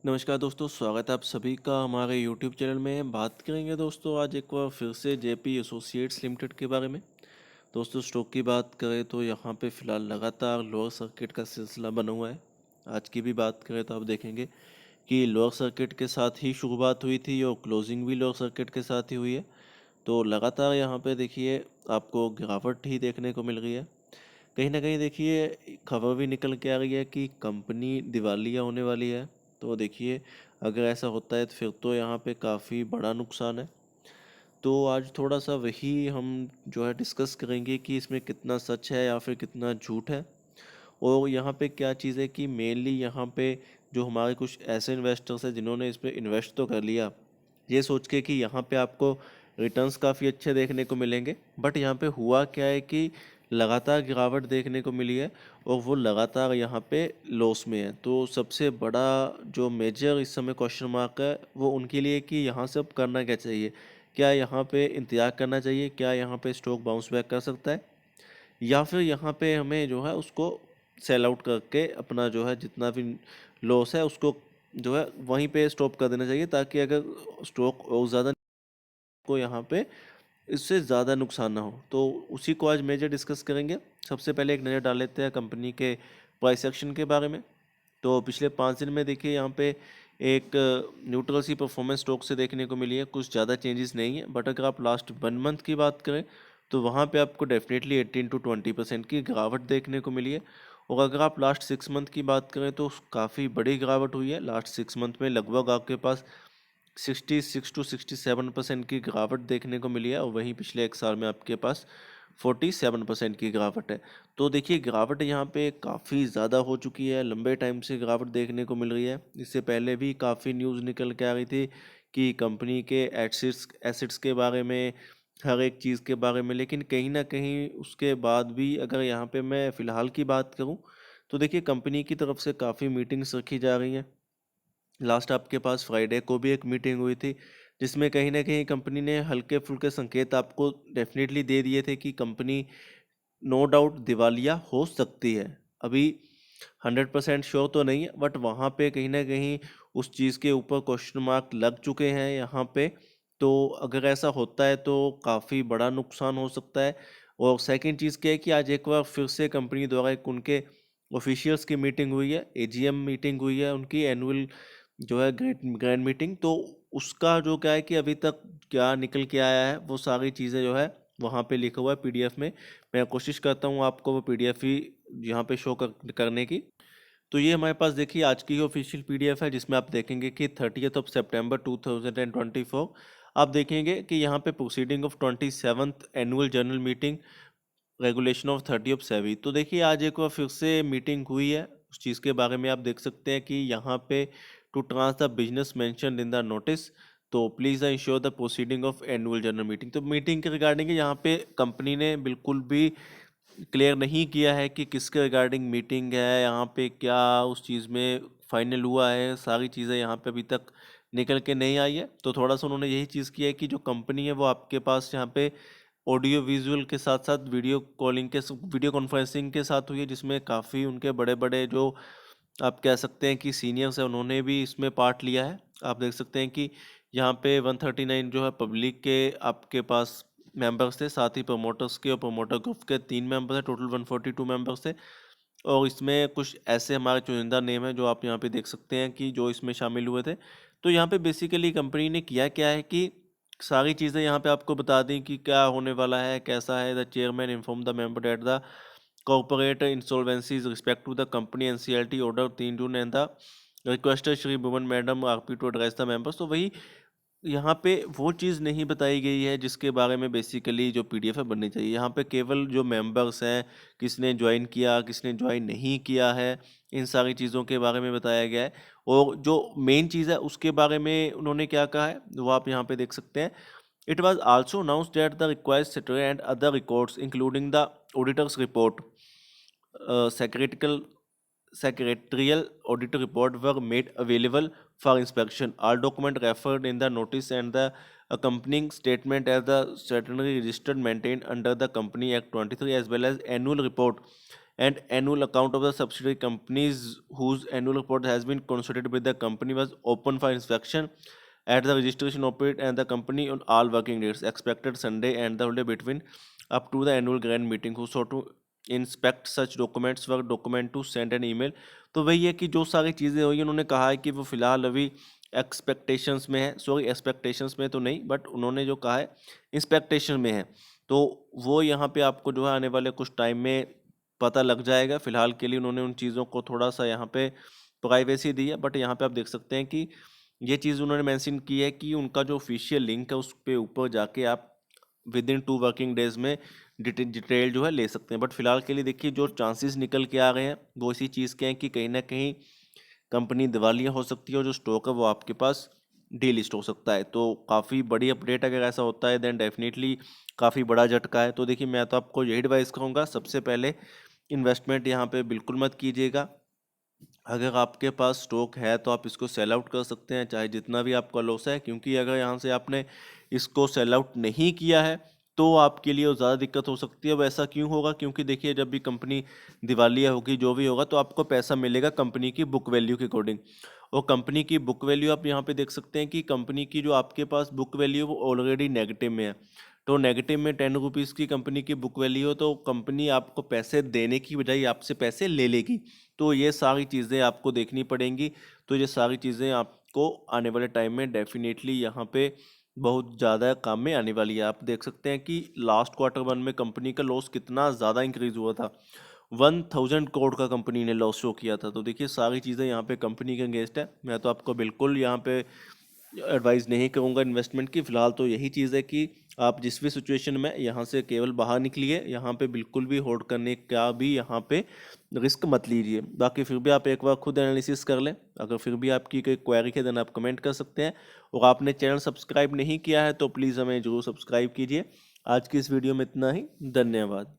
नमस्कार दोस्तों, स्वागत है आप सभी का हमारे यूट्यूब चैनल में। बात करेंगे दोस्तों आज एक बार फिर से जेपी एसोसिएट्स लिमिटेड के बारे में। दोस्तों स्टॉक की बात करें तो यहाँ पे फ़िलहाल लगातार लोअर सर्किट का सिलसिला बना हुआ है। आज की भी बात करें तो आप देखेंगे कि लोअर सर्किट के साथ ही शुरुआत हुई थी और क्लोजिंग भी लोअर सर्किट के साथ ही हुई है। तो लगातार यहाँ पे देखिए आपको गिरावट ही देखने को मिल रही है। कहीं ना कहीं देखिए खबर भी निकल के आ रही है कि कंपनी दिवालिया होने वाली है। तो देखिए अगर ऐसा होता है तो फिर तो यहाँ पे काफ़ी बड़ा नुकसान है। तो आज थोड़ा सा वही हम जो है डिस्कस करेंगे कि इसमें कितना सच है या फिर कितना झूठ है। और यहाँ पे क्या चीज़ है कि मेनली यहाँ पे जो हमारे कुछ ऐसे इन्वेस्टर्स हैं जिन्होंने इस पे इन्वेस्ट तो कर लिया, ये सोच के कि यहाँ पे आपको रिटर्न्स काफ़ी अच्छे देखने को मिलेंगे। बट यहाँ पे हुआ क्या है कि लगातार गिरावट देखने को मिली है और वो लगातार यहाँ पे लॉस में है। तो सबसे बड़ा जो मेजर इस समय क्वेश्चन मार्क है वो उनके लिए कि यहाँ से अब करना क्या चाहिए। क्या यहाँ पे इंतजार करना चाहिए, क्या यहाँ पे स्टॉक बाउंस बैक कर सकता है, या फिर यहाँ पे हमें जो है उसको सेल आउट करके अपना जो है जितना भी लॉस है उसको जो है वहीं पे स्टॉप कर देना चाहिए, ताकि अगर स्टॉक और ज़्यादा को यहाँ पे इससे ज़्यादा नुकसान ना हो। तो उसी को आज मेजर डिस्कस करेंगे। सबसे पहले एक नज़र डाल लेते हैं कंपनी के प्राइस एक्शन के बारे में। तो पिछले 5 दिन में देखिए यहाँ पे एक न्यूट्रल सी परफॉर्मेंस स्टॉक से देखने को मिली है, कुछ ज़्यादा चेंजेस नहीं है। बट अगर आप लास्ट 1 मंथ की बात करें तो वहाँ पे आपको डेफिनेटली 18 to 20% की गिरावट देखने को मिली है। और अगर आप लास्ट 6 मंथ की बात करें तो काफ़ी बड़ी गिरावट हुई है। लास्ट 6 मंथ में लगभग आपके पास 66 to 67% की गिरावट देखने को मिली है और वहीं पिछले 1 साल में आपके पास 47% की गिरावट है। तो देखिए गिरावट यहाँ पे काफ़ी ज़्यादा हो चुकी है, लंबे टाइम से गिरावट देखने को मिल रही है। इससे पहले भी काफ़ी न्यूज़ निकल के आ रही थी कि कंपनी के एसिड्स के बारे में, हर एक चीज़ के बारे में। लेकिन कहीं ना कहीं उसके बाद भी अगर यहाँ पे मैं फ़िलहाल की बात करूँ तो देखिए कंपनी की तरफ से काफ़ी मीटिंग्स रखी जा रही हैं। लास्ट आपके पास फ्राइडे को भी एक मीटिंग हुई थी जिसमें कहीं ना कहीं कंपनी ने हल्के फुल्के संकेत आपको डेफिनेटली दे दिए थे कि कंपनी नो डाउट दिवालिया हो सकती है। अभी 100% श्योर तो नहीं है, बट वहाँ पे कहीं ना कहीं उस चीज़ के ऊपर क्वेश्चन मार्क लग चुके हैं यहाँ पे। तो अगर ऐसा होता है तो काफ़ी बड़ा नुकसान हो सकता है। और सेकंड चीज़ क्या है कि आज एक बार फिर से कंपनी द्वारा एक उनके ऑफिशियल्स की मीटिंग हुई है, एजीएम मीटिंग हुई है उनकी एनुअल जो है ग्रैंड मीटिंग। तो उसका जो क्या है कि अभी तक क्या निकल के आया है वो सारी चीज़ें जो है वहाँ पे लिखा हुआ है पीडीएफ में। मैं कोशिश करता हूँ आपको वो पीडीएफ ही यहाँ पे शो करने की। तो ये हमारे पास देखिए आज की ऑफिशियल पीडीएफ है जिसमें आप देखेंगे कि 30 सितंबर 2024 आप देखेंगे कि यहाँ पे proceeding of 27th annual general meeting regulation of 30 of सेवी। तो देखिए आज एक बार फिर से मीटिंग हुई है, उस चीज़ के बारे में आप देख सकते हैं कि यहाँ पे to transact the business mention in the notice, तो please ensure the proceeding of annual general meeting. तो मीटिंग के रिगार्डिंग यहाँ पे कंपनी ने बिल्कुल भी क्लियर नहीं किया है कि किसके रिगार्डिंग मीटिंग है, यहाँ पे क्या उस चीज़ में फाइनल हुआ है। सारी चीज़ें यहाँ पे अभी तक निकल के नहीं आई है। तो थोड़ा सा उन्होंने यही चीज़ किया है कि जो कंपनी है वो आपके पास यहाँ पे ऑडियो विजुअल के साथ साथ वीडियो कॉन्फ्रेंसिंग के साथ हुई है, जिसमें काफ़ी उनके बड़े बड़े जो आप कह सकते हैं कि सीनियर्स हैं उन्होंने भी इसमें पार्ट लिया है। आप देख सकते हैं कि यहाँ पे 139 जो है पब्लिक के आपके पास मेंबर्स थे, साथ ही प्रमोटर्स के और प्रमोटर ग्रुप के 3 मेंबर हैं, टोटल 142 मेंबर्स थे। और इसमें कुछ ऐसे हमारे चुनिंदा नेम है जो आप यहाँ पे देख सकते हैं कि जो इसमें शामिल हुए थे। तो यहाँ पे बेसिकली कंपनी ने किया क्या है कि सारी चीज़ें यहाँ पे आपको बता दी कि क्या होने वाला है, कैसा है। The chairman inform the member that the corporate insolvencies respect to the company NCLT order 3 June and the requester Shri Bhuvan madam RP to address the members. तो वही यहाँ पे वो चीज़ नहीं बताई गई है जिसके बारे में बेसिकली जो पीडीएफ है बननी चाहिए। यहाँ पे केवल जो मेंबर्स हैं, किसने ज्वाइन किया किसने ज्वाइन नहीं किया है, इन सारी चीज़ों के बारे में बताया गया है। और जो मेन चीज़ है उसके बारे में उन्होंने क्या कहा है वो आप यहाँ पे देख सकते हैं। It was also announced that the required statutory and other records, including the auditor's report, secretarial secretarial auditor report, were made available for inspection. All documents referred in the notice and the accompanying statement as the statutory registered maintained under the Company Act 23 as well as annual report and annual account of the subsidiary companies whose annual report has been consulted with the company was open for inspection at the registration operate and the company on all working days expected Sunday and the holiday between up to the annual grand meeting who sought to inspect such documents were document to send an email। तो वही है कि जो सारी चीज़ें हुई उन्होंने कहा है कि वो फिलहाल अभी एक्सपेक्टेशंस में है, सॉरी एक्सपेक्टेशंस में तो नहीं, बट उन्होंने जो कहा है इंस्पेक्टेशन में है। तो वो यहाँ पे आपको जो है आने वाले कुछ टाइम में पता लग जाएगा। फिलहाल के लिए उन्होंने उन चीज़ों को थोड़ा सा यहाँ पे प्राइवेसी दी है, बट यहाँ पे आप देख सकते हैं कि ये चीज़ उन्होंने मेंशन की है कि उनका जो ऑफिशियल लिंक है उस पे ऊपर जाके आप विद इन 2 वर्किंग डेज में डिटेल जो है ले सकते हैं। बट फिलहाल के लिए देखिए जो चांसेस निकल के आ रहे हैं वो इसी चीज़ के हैं कि कहीं ना कहीं कंपनी दिवालिया हो सकती है और जो स्टॉक है वो आपके पास डीलिस्ट हो सकता है। तो काफ़ी बड़ी अपडेट अगर ऐसा होता है देन डेफिनेटली काफ़ी बड़ा झटका है। तो देखिए मैं तो आपको यही एडवाइस करूँगा, सबसे पहले इन्वेस्टमेंट यहाँ पे बिल्कुल मत कीजिएगा। अगर आपके पास स्टॉक है तो आप इसको सेल आउट कर सकते हैं चाहे जितना भी आपका लॉस है, क्योंकि अगर यहाँ से आपने इसको सेल आउट नहीं किया है तो आपके लिए ज़्यादा दिक्कत हो सकती है। अब ऐसा क्यों होगा, क्योंकि देखिए जब भी कंपनी दिवालिया होगी जो भी होगा तो आपको पैसा मिलेगा कंपनी की बुक वैल्यू के अकॉर्डिंग। और कंपनी की बुक वैल्यू आप यहाँ पे देख सकते हैं कि कंपनी की जो आपके पास बुक वैल्यू वो ऑलरेडी नेगेटिव में है। तो नेगेटिव में 10 रुपीज़ की कंपनी की बुक वैल्यू हो तो कंपनी आपको पैसे देने की बजाय आपसे पैसे ले लेगी। तो ये सारी चीज़ें आपको देखनी पड़ेंगी। तो ये सारी चीज़ें आपको आने वाले टाइम में डेफिनेटली यहाँ पे बहुत ज़्यादा काम में आने वाली है। आप देख सकते हैं कि लास्ट क्वार्टर वन में कंपनी का लॉस कितना ज़्यादा इंक्रीज हुआ था, 1000 करोड़ का कंपनी ने लॉस शो किया था। तो देखिए सारी चीज़ें यहाँ पे कंपनी के अगेंस्ट है। मैं तो आपको बिल्कुल यहाँ पे एडवाइस नहीं करूँगा इन्वेस्टमेंट की। फ़िलहाल तो यही चीज़ है कि आप जिस भी सिचुएशन में यहाँ से केवल बाहर निकलिए, यहाँ पे बिल्कुल भी होल्ड करने का भी यहाँ पे रिस्क मत लीजिए। बाकी फिर भी आप एक बार खुद एनालिसिस कर लें। अगर फिर भी आपकी कोई क्वेरी है देन आप कमेंट कर सकते हैं। और आपने चैनल सब्सक्राइब नहीं किया है तो प्लीज़ हमें ज़रूर सब्सक्राइब कीजिए। आज की इस वीडियो में इतना ही, धन्यवाद।